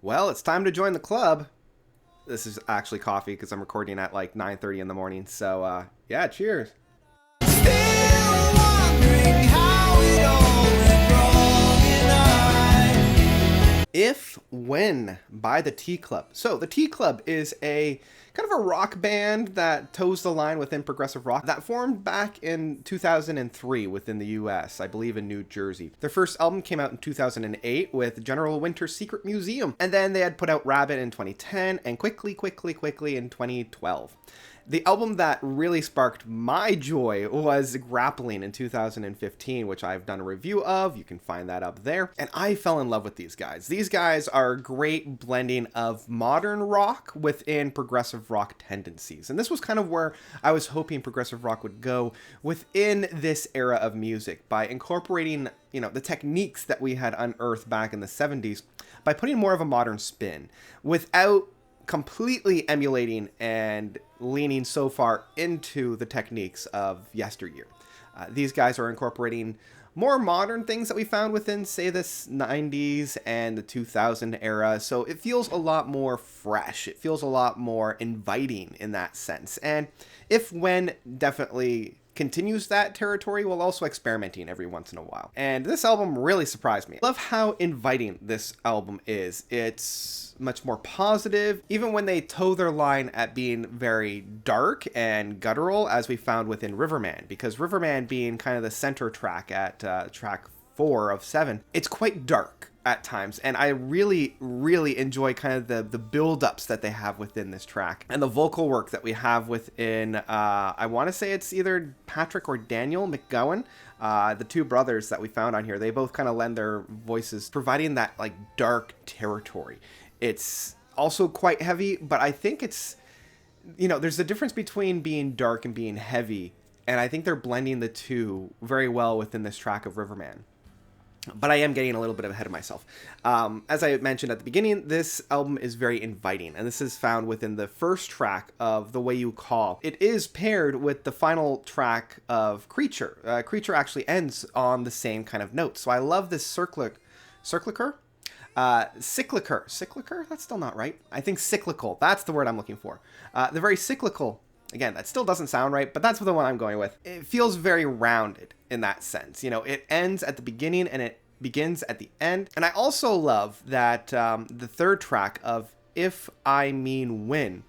Well, it's time to join the club. This is actually coffee because I'm recording at like 9:30 in the morning. So, yeah, cheers. Still wondering how it all went wrong and If When by the Tea Club. So the Tea Club is a kind of a rock band that toes the line within progressive rock that formed back in 2003 within the US, I believe in New Jersey. Their first album came out in 2008 with General Winter's Secret Museum, and then they had put out Rabbit in 2010 and Quickly in 2012. The album that really sparked my joy was Grappling in 2015, which I've done a review of. You can find that up there. And I fell in love with these guys. These guys are a great blending of modern rock within progressive rock tendencies. And this was kind of where I was hoping progressive rock would go within this era of music by incorporating, the techniques that we had unearthed back in the 70s by putting more of a modern spin without completely emulating and leaning so far into the techniques of yesteryear. These guys are incorporating more modern things that we found within, say, this 90s and the 2000 era. So it feels a lot more fresh. It feels a lot more inviting in that sense. And If When definitely continues that territory while also experimenting every once in a while. And this album really surprised me. I love how inviting this album is. It's much more positive, even when they toe their line at being very dark and guttural, as we found within Riverman, because Riverman being kind of the center track at track 4 of 7, it's quite dark at times, and I really enjoy kind of the build-ups that they have within this track and the vocal work that we have within I want to say it's either Patrick or Daniel McGowan, the two brothers that we found on here. They both kind of lend their voices, providing that like dark territory. It's also quite heavy, but I think it's, there's a difference between being dark and being heavy, and I think they're blending the two very well within this track of Riverman. But I am getting a little bit ahead of myself. As I mentioned at the beginning, this album is very inviting, and this is found within the first track of The Way You Call. It is paired with the final track of Creature. Creature actually ends on the same kind of note, so I love this cyclical? Cyclical? That's still not right. I think cyclical. That's the word I'm looking for. The very cyclical. Again, that still doesn't sound right, but that's the one I'm going with. It feels very rounded in that sense. It ends at the beginning and it begins at the end. And I also love that the third track of If I Mean When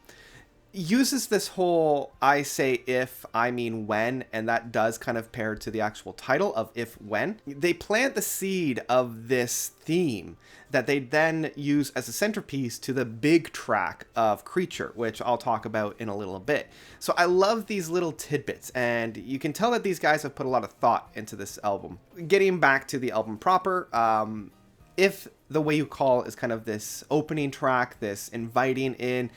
uses this whole I say if, I mean when, and that does kind of pair to the actual title of If When. They plant the seed of this theme that they then use as a centerpiece to the big track of Creature, which I'll talk about in a little bit. So I love these little tidbits, and you can tell that these guys have put a lot of thought into this album. Getting back to the album proper, If The Way You Call is kind of this opening track, this inviting in.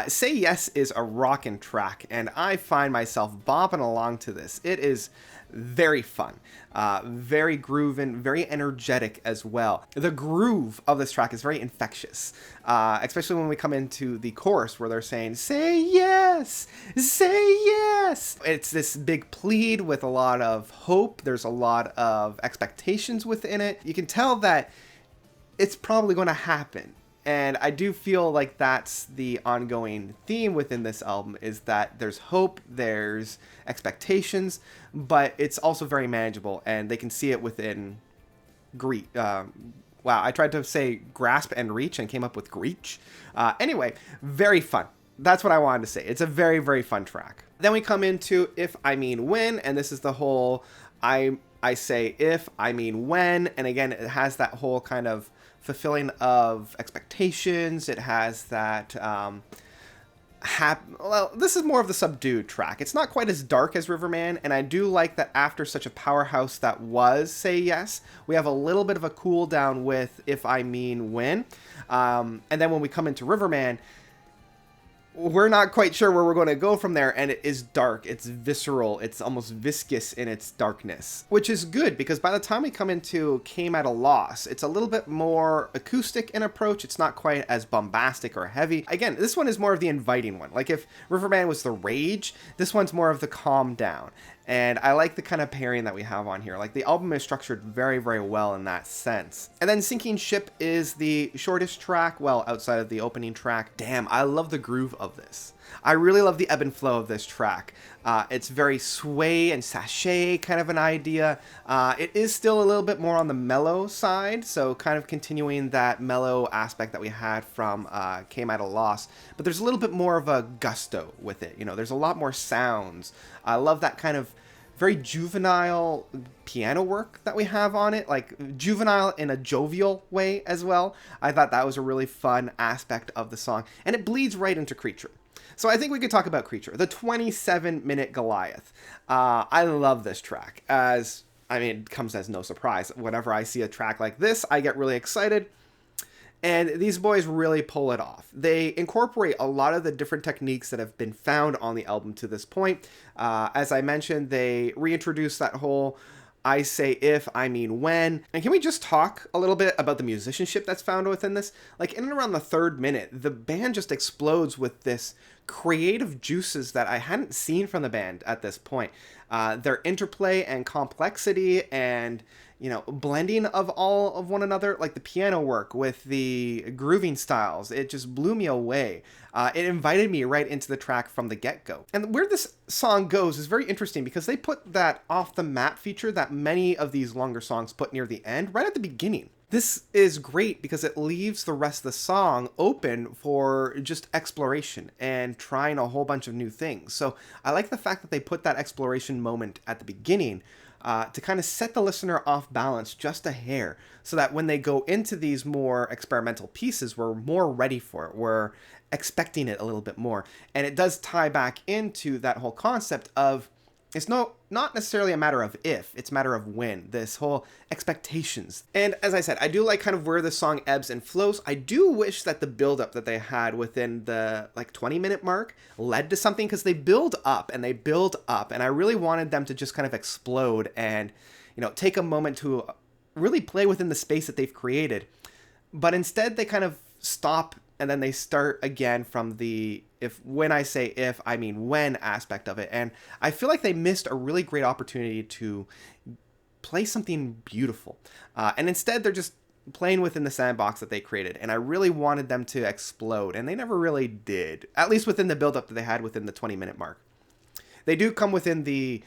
Say Yes is a rockin' track, and I find myself bopping along to this. It is very fun, very grooving, very energetic as well. The groove of this track is very infectious, especially when we come into the chorus where they're saying, say yes, say yes. It's this big plead with a lot of hope. There's a lot of expectations within it. You can tell that it's probably going to happen. And I do feel like that's the ongoing theme within this album, is that there's hope, there's expectations, but it's also very manageable, and they can see it within wow, I tried to say grasp and reach and came up with Greach. Anyway, very fun. That's what I wanted to say. It's a very, very fun track. Then we come into If I Mean When, and this is the whole I say if, I mean when, and again, it has that whole kind of fulfilling of expectations. It has that this is more of the subdued track. It's not quite as dark as Riverman, and I do like that after such a powerhouse that was Say Yes, we have a little bit of a cool down with If I Mean When, and then when we come into Riverman, we're not quite sure where we're going to go from there, and it is dark, it's visceral, it's almost viscous in its darkness, which is good, because by the time we come into Came at a Loss, it's a little bit more acoustic in approach. It's not quite as bombastic or heavy. Again, this one is more of the inviting one. Like if Riverman was the rage, this one's more of the calm down. And I like the kind of pairing that we have on here. Like, the album is structured very, very well in that sense. And then Sinking Ship is the shortest track, well, outside of the opening track. Damn, I love the groove of this. I really love the ebb and flow of this track. It's very sway and sachet kind of an idea. It is still a little bit more on the mellow side, so kind of continuing that mellow aspect that we had from Came at a Loss. But there's a little bit more of a gusto with it. You know, there's a lot more sounds. I love that kind of very juvenile piano work that we have on it, like juvenile in a jovial way as well. I thought that was a really fun aspect of the song, and it bleeds right into Creature. So I think we could talk about Creature, the 27-minute Goliath. I love this track, as, I mean, it comes as no surprise. Whenever I see a track like this, I get really excited. And these boys really pull it off. They incorporate a lot of the different techniques that have been found on the album to this point. As I mentioned, they reintroduce that whole I say if, I mean when. And can we just talk a little bit about the musicianship that's found within this? Like, in and around the 3rd minute, the band just explodes with this creative juices that I hadn't seen from the band at this point. Their interplay and complexity and, you know, blending of all of one another, like the piano work with the grooving styles, it just blew me away. It invited me right into the track from the get-go. And where this song goes is very interesting because they put that off-the-map feature that many of these longer songs put near the end, right at the beginning. This is great because it leaves the rest of the song open for just exploration and trying a whole bunch of new things. So I like the fact that they put that exploration moment at the beginning to kind of set the listener off balance just a hair, so that when they go into these more experimental pieces, we're more ready for it. We're expecting it a little bit more. And it does tie back into that whole concept of, it's not necessarily a matter of if, it's a matter of when, this whole expectations. And as I said, I do like kind of where the song ebbs and flows. I do wish that the buildup that they had within the like 20-minute mark led to something, because they build up and they build up, and I really wanted them to just kind of explode and, you know, take a moment to really play within the space that they've created. But instead they kind of stop, and then they start again from the when I say if, I mean when aspect of it. And I feel like they missed a really great opportunity to play something beautiful. And instead they're just playing within the sandbox that they created. And I really wanted them to explode, and they never really did, at least within the buildup that they had within the 20-minute mark. They do come within the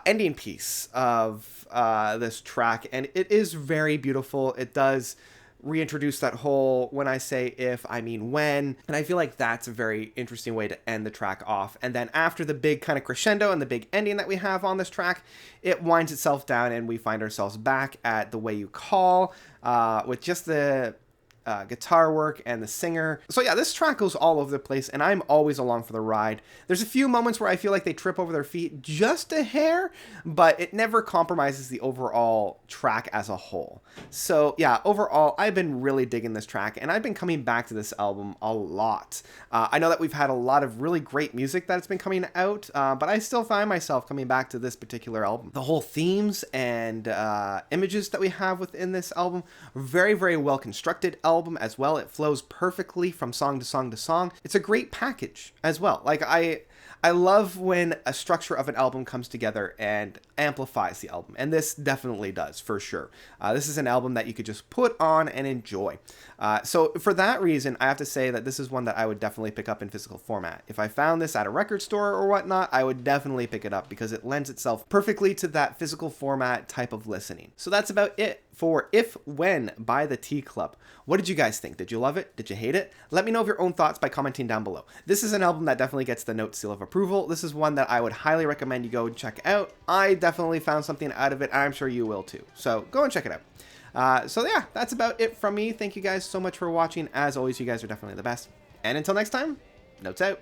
ending piece of this track, and it is very beautiful. It does reintroduce that whole when I say if, I mean when, and I feel like that's a very interesting way to end the track off. And then after the big kind of crescendo and the big ending that we have on this track, it winds itself down, and we find ourselves back at The Way You Call, with just the guitar work and the singer. So yeah, this track goes all over the place, and I'm always along for the ride. There's a few moments where I feel like they trip over their feet just a hair, but it never compromises the overall track as a whole. So yeah, overall, I've been really digging this track, and I've been coming back to this album a lot. I know that we've had a lot of really great music that's been coming out, but I still find myself coming back to this particular album. The whole themes and images that we have within this album, very, very well constructed album as well. It flows perfectly from song to song to song. It's a great package as well. Like, I love when a structure of an album comes together and amplifies the album, and this definitely does, for sure. This is an album that you could just put on and enjoy. So for that reason, I have to say that this is one that I would definitely pick up in physical format. If I found this at a record store or whatnot, I would definitely pick it up because it lends itself perfectly to that physical format type of listening. So that's about it for If When by the Tea Club. What did you guys think? Did you love it? Did you hate it? Let me know of your own thoughts by commenting down below. This is an album that definitely gets the Note seal of approval. This is one that I would highly recommend you go and check out. I definitely found something out of it. I'm sure you will too. So go and check it out. So yeah, that's about it from me. Thank you guys so much for watching. As always, you guys are definitely the best. And until next time, Notes out.